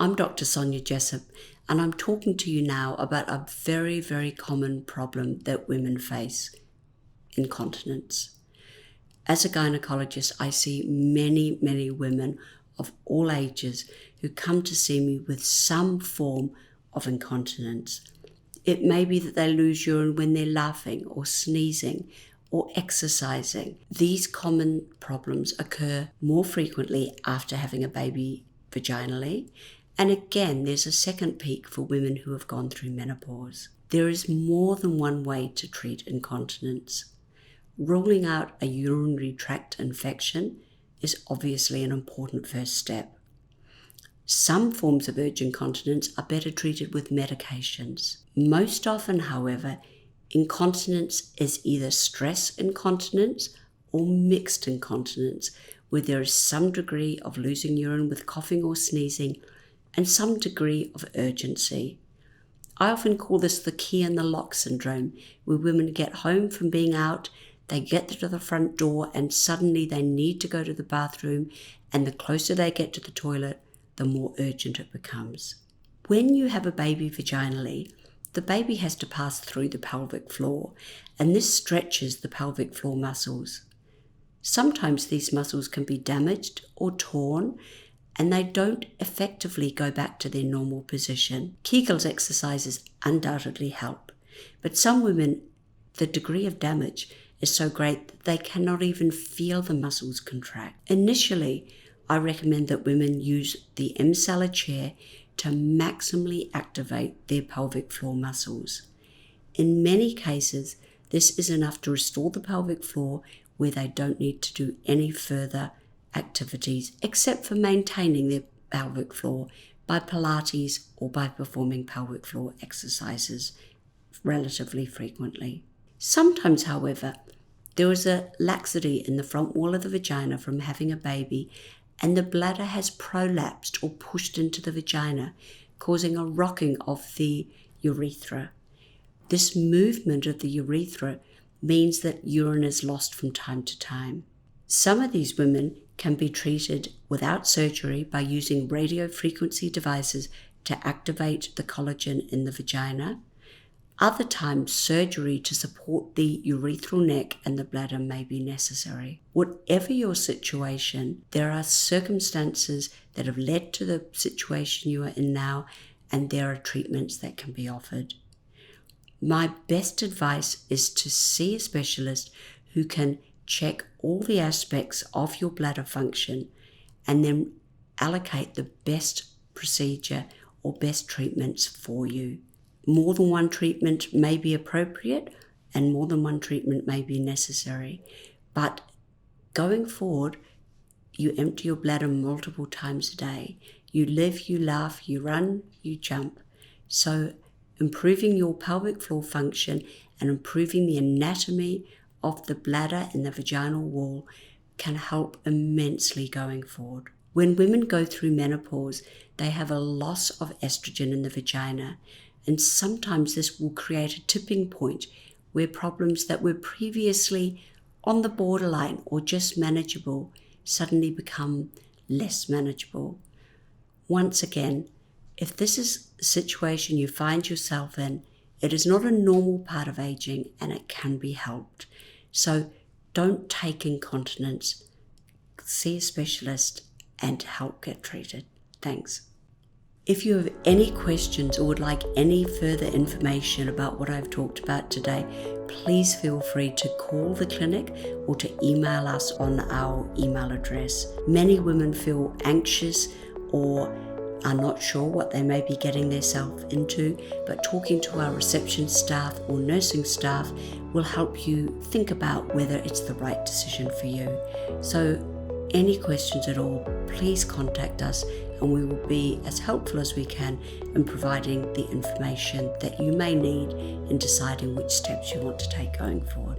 I'm Dr. Sonia Jessup, and I'm talking to you now about a very, very common problem that women face: incontinence. As a gynecologist, I see many, many women of all ages who come to see me with some form of incontinence. It may be that they lose urine when they're laughing or sneezing or exercising. These common problems occur more frequently after having a baby vaginally. And again, there's a second peak for women who have gone through menopause. There is more than one way to treat incontinence. Ruling out a urinary tract infection is obviously an important first step. Some forms of urge incontinence are better treated with medications. Most often, however, incontinence is either stress incontinence or mixed incontinence, where there is some degree of losing urine with coughing or sneezing and some degree of urgency. I often call this the key in the lock syndrome, where women get home from being out, they get to the front door, and suddenly they need to go to the bathroom, and the closer they get to the toilet, the more urgent it becomes. When you have a baby vaginally, the baby has to pass through the pelvic floor, and this stretches the pelvic floor muscles. Sometimes these muscles can be damaged or torn, and they don't effectively go back to their normal position. Kegels exercises undoubtedly help, but some women, the degree of damage is so great that they cannot even feel the muscles contract. Initially, I recommend that women use the Emsala chair to maximally activate their pelvic floor muscles. In many cases, this is enough to restore the pelvic floor where they don't need to do any further activities except for maintaining their pelvic floor by Pilates or by performing pelvic floor exercises relatively frequently. Sometimes, however, there is a laxity in the front wall of the vagina from having a baby, and the bladder has prolapsed or pushed into the vagina, causing a rocking of the urethra. This movement of the urethra means that urine is lost from time to time. Some of these women can be treated without surgery by using radiofrequency devices to activate the collagen in the vagina. Other times, surgery to support the urethral neck and the bladder may be necessary. Whatever your situation, there are circumstances that have led to the situation you are in now, and there are treatments that can be offered. My best advice is to see a specialist who can check all the aspects of your bladder function and then allocate the best procedure or best treatments for you. More than one treatment may be appropriate and more than one treatment may be necessary. But going forward, you empty your bladder multiple times a day. You live, you laugh, you run, you jump. So improving your pelvic floor function and improving the anatomy of the bladder and the vaginal wall can help immensely going forward. When women go through menopause, they have a loss of estrogen in the vagina, and sometimes this will create a tipping point where problems that were previously on the borderline or just manageable suddenly become less manageable. Once again, if this is a situation you find yourself in, it is not a normal part of aging and it can be helped. So don't take incontinence, see a specialist and help get treated. Thanks. If you have any questions or would like any further information about what I've talked about today, please feel free to call the clinic or to email us on our email address. Many women feel anxious or are not sure what they may be getting themselves into, but talking to our reception staff or nursing staff will help you think about whether it's the right decision for you. So any questions at all, please contact us and we will be as helpful as we can in providing the information that you may need in deciding which steps you want to take going forward.